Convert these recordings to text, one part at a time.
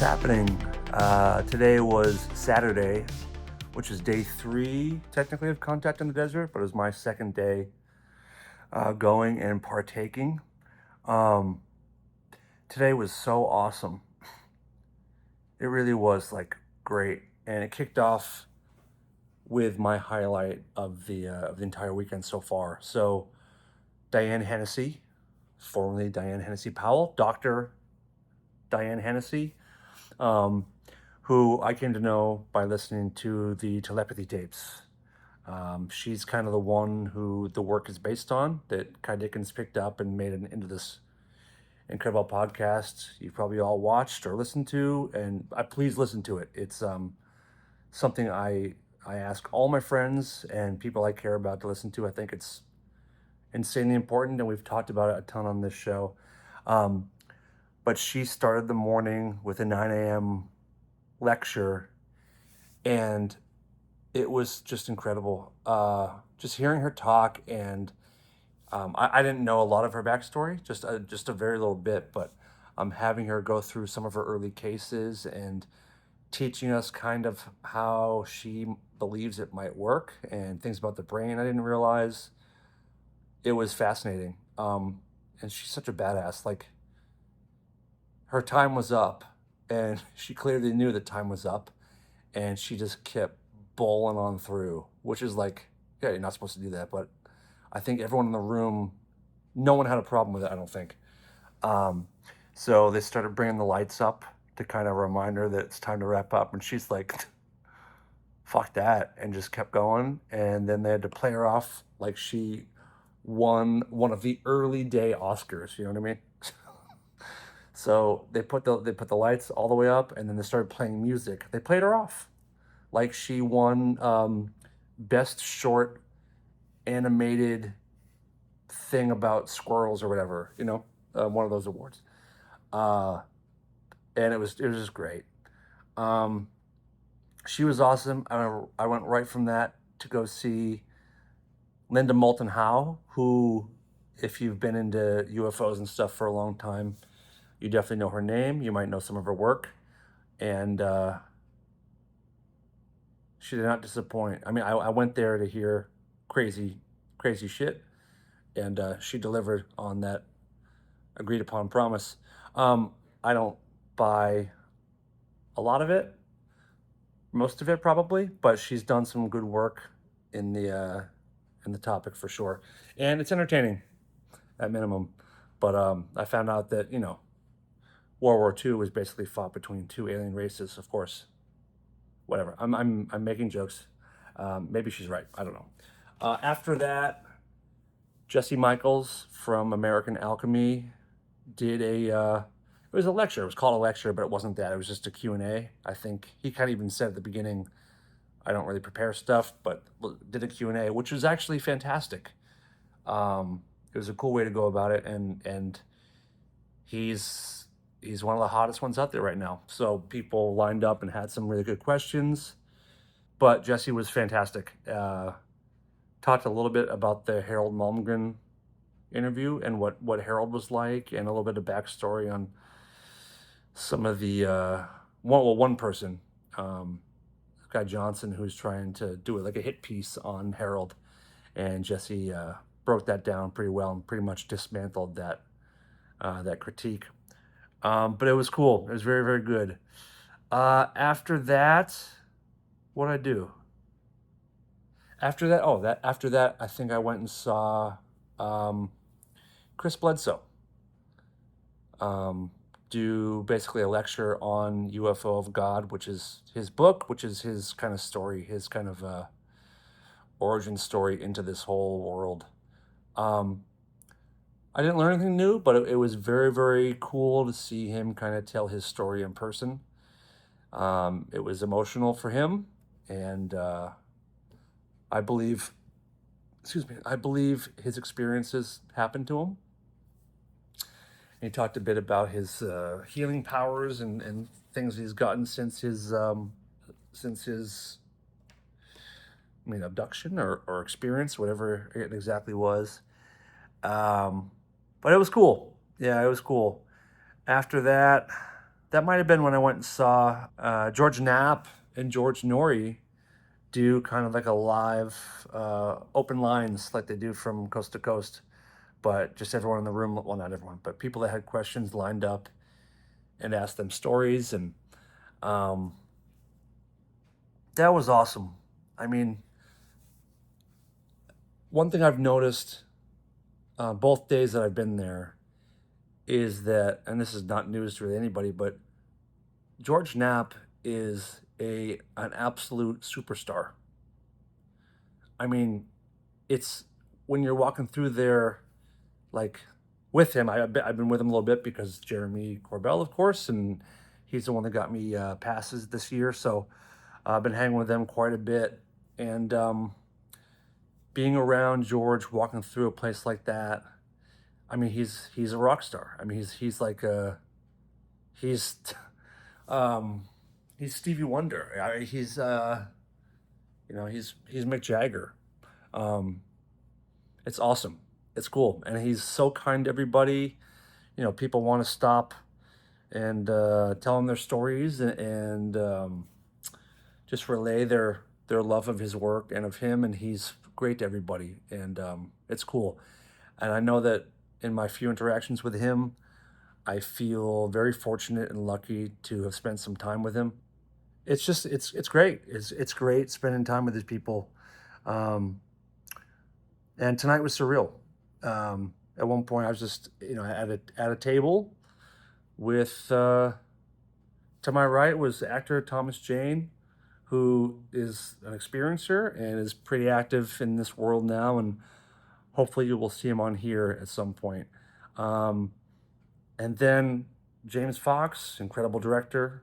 happening? Today was Saturday, which is day 3, technically, of Contact in the Desert, but it was my second day going and partaking. Today was so awesome. It really was great, and it kicked off with my highlight of the entire weekend so far. So, Diane Hennessy, formerly Diane Hennessy Powell, Dr. Diane Hennessy, who I came to know by listening to the Telepathy Tapes. She's kind of the one who the work is based on, that Kai Dickens picked up and made it into this incredible podcast you've probably all watched or listened to, and please listen to it. It's something I ask all my friends and people I care about to listen to. I think it's insanely important, and we've talked about it a ton on this show. But she started the morning with a 9 a.m. lecture, and it was just incredible. Just hearing her talk, and I didn't know a lot of her backstory, just a very little bit, but having her go through some of her early cases and teaching us kind of how she believes it might work and things about the brain I didn't realize. It was fascinating. And she's such a badass. Her time was up, and she clearly knew the time was up, and she just kept bowling on through, which is yeah, you're not supposed to do that, but I think everyone in the room, no one had a problem with it, I don't think. So they started bringing the lights up to kind of remind her that it's time to wrap up, and she's like, fuck that, and just kept going. And then they had to play her off like she won one of the early day Oscars, you know what I mean? So they put the lights all the way up, and then they started playing music. They played her off like she won best short animated thing about squirrels or whatever, one of those awards. And it was just great. She was awesome. I went right from that to go see Moulton Howe, who, if you've been into UFOs and stuff for a long time, you definitely know her name. You might know some of her work. And she did not disappoint. I mean, I went there to hear crazy shit, and she delivered on that agreed upon promise. I don't buy a lot of it, most of it probably, but she's done some good work in the topic for sure, and it's entertaining at minimum. But I found out that World War II was basically fought between two alien races. Of course, whatever. I'm making jokes. Maybe she's right. I don't know. After that, Jesse Michels from American Alchemy did it was a lecture. It was called a lecture, but it wasn't that. It was just a Q&A. I think he kind of even said at the beginning, I don't really prepare stuff, but did a Q&A, which was actually fantastic. It was a cool way to go about it, and he's one of the hottest ones out there right now. So people lined up and had some really good questions, but Jesse was fantastic. Talked a little bit about the Harold Molgrren interview and what Harold was like, and a little bit of backstory on some of the one person, guy Johnson, who's trying to do it like a hit piece on Harold, and Jesse broke that down pretty well and pretty much dismantled that critique. But it was cool. It was very, very good. After that, what did I do? After that, I think I went and saw Chris Bledsoe do basically a lecture on UFO of God, which is his book, which is his kind of story, his kind of origin story into this whole world. I didn't learn anything new, but it was very, very cool to see him kind of tell his story in person. It was emotional for him, and I believe his experiences happened to him. And he talked a bit about his healing powers and things he's gotten since his abduction or experience, whatever it exactly was. But it was cool. Yeah, it was cool. After that that might have been when I went and saw George Knapp and George Noory do kind of like a live open lines like they do from coast to coast, but just everyone in the room, well, not everyone, but people that had questions lined up and asked them stories. And that was awesome. I mean, one thing I've noticed both days that I've been there is that, and this is not news to really anybody, but George Knapp is an absolute superstar. I mean, it's when you're walking through there, like with him. I've been with him a little bit because Jeremy Corbell, of course, and he's the one that got me passes this year. So I've been hanging with them quite a bit, and being around George, walking through a place like that. I mean, he's a rock star. I mean, he's like a he's he's Stevie Wonder. He's he's Mick Jagger. Um, it's awesome. It's cool, and he's so kind to everybody. People want to stop and tell him their stories and just relay their love of his work and of him, and he's great to everybody, and it's cool. And I know that in my few interactions with him, I feel very fortunate and lucky to have spent some time with him. It's just it's great. It's great spending time with these people. Um, and tonight was surreal. At one point, I was just at a table with to my right was actor Thomas Jane, who is an experiencer and is pretty active in this world now, and hopefully you will see him on here at some point. Um, and then James Fox, incredible director,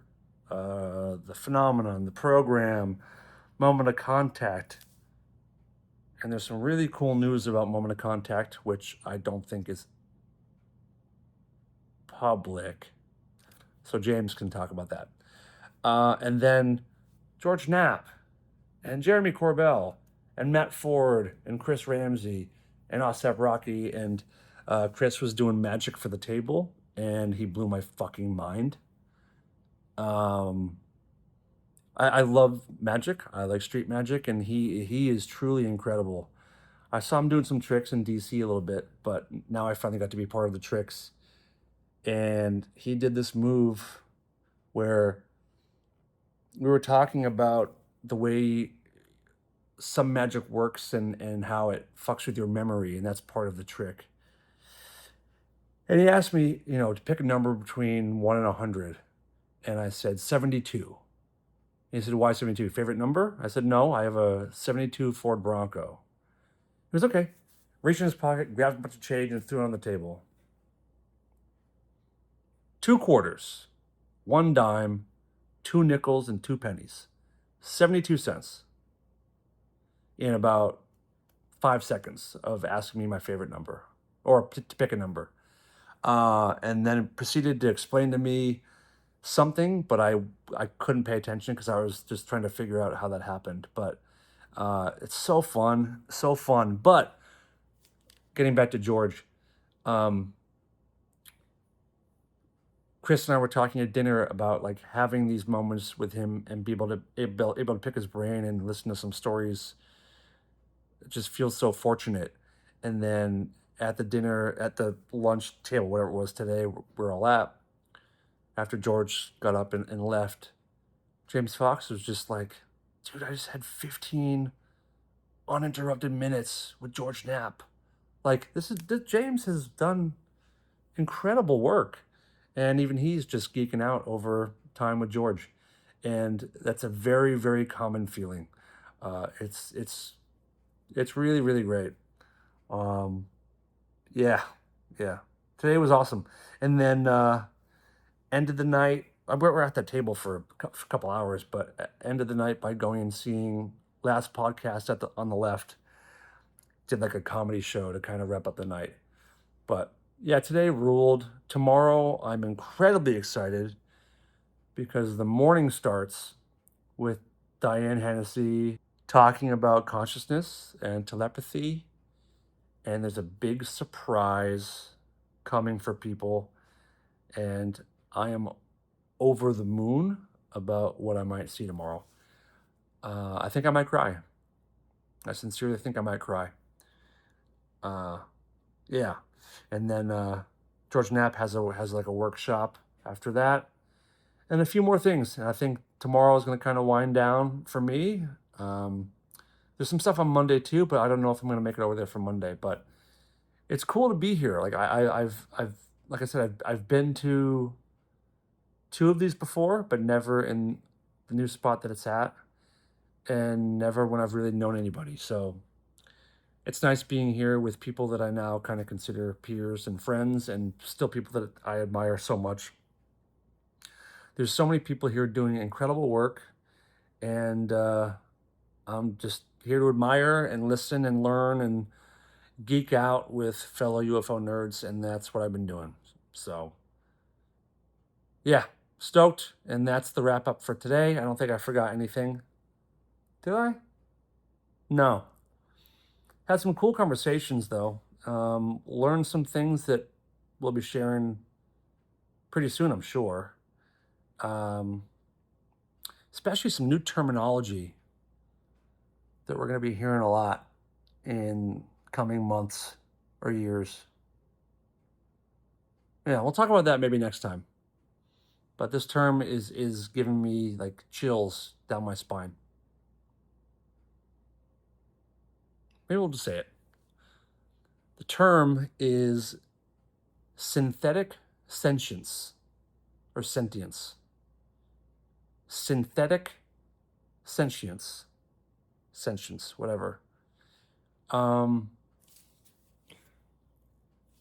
The Phenomenon, The Program, Moment of Contact. And there's some really cool news about Moment of Contact, which I don't think is public. So James can talk about that. And then George Knapp and Jeremy Corbell and Matt Ford and Chris Ramsey and Asap Rocky. And Chris was doing magic for the table, and he blew my fucking mind. I love magic. I like street magic, and he is truly incredible. I saw him doing some tricks in DC a little bit, but now I finally got to be part of the tricks. And he did this move where we were talking about the way some magic works and how it fucks with your memory, and that's part of the trick. And he asked me, to pick a number between 1 and 100, and I said 72. He said, "Why 72? Favorite number?" I said, "No, I have a 72 Ford Bronco." He was okay. Reached in his pocket, grabbed a bunch of change, and threw it on the table. 2 quarters, 1 dime, 2 nickels, and 2 pennies. 72 cents. In about 5 seconds of asking me my favorite number, or to pick a number. And then proceeded to explain to me something, but I couldn't pay attention because I was just trying to figure out how that happened. But it's so fun, so fun. But getting back to George, Chris and I were talking at dinner about like having these moments with him and be able to pick his brain and listen to some stories. It just feels so fortunate. And then at the dinner, at the lunch table, whatever it was today, we're all at, after George got up and left, James Fox was just like, "Dude, I just had 15 uninterrupted minutes with George Knapp. Like, this James has done incredible work." And even he's just geeking out over time with George. And that's a very, very common feeling. It's really, really great. Yeah, yeah. Today was awesome. And then ended the night. We're at that table for a couple hours, but ended the night by going and seeing Last Podcast on the left. Did like a comedy show to kind of wrap up the night. But yeah, today ruled. Tomorrow I'm incredibly excited because the morning starts with Diane Hennessy talking about consciousness and telepathy. And there's a big surprise coming for people. And I am over the moon about what I might see tomorrow. I think I might cry. I sincerely think I might cry. Yeah. And then George Knapp has like a workshop after that, and a few more things. And I think tomorrow is going to kind of wind down for me. There's some stuff on Monday too, but I don't know if I'm going to make it over there for Monday. But it's cool to be here. Like I've like I said, I've been to 2 of these before, but never in the new spot that it's at, and never when I've really known anybody. So it's nice being here with people that I now kind of consider peers and friends, and still people that I admire so much. There's so many people here doing incredible work, and I'm just here to admire and listen and learn and geek out with fellow UFO nerds, and that's what I've been doing. So, yeah, stoked, and that's the wrap up for today. I don't think I forgot anything. Did I? No. Had some cool conversations though. Learned some things that we'll be sharing pretty soon, I'm sure. Especially some new terminology that we're going to be hearing a lot in coming months or years. Yeah, we'll talk about that maybe next time. But this term is giving me like chills down my spine. Maybe we'll just say it. The term is synthetic sentience or sentience. Synthetic sentience. Sentience, whatever.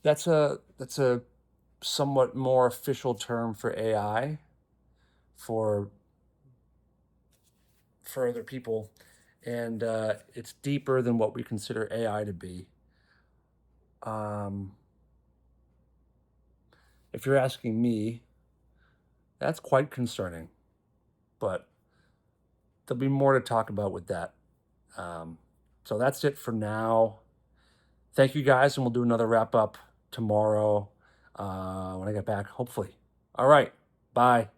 That's a somewhat more official term for AI for other people, and it's deeper than what we consider AI to be. If you're asking me, that's quite concerning, but there'll be more to talk about with that. So that's it for now. Thank you guys, and we'll do another wrap up tomorrow when I get back, hopefully. All right, bye.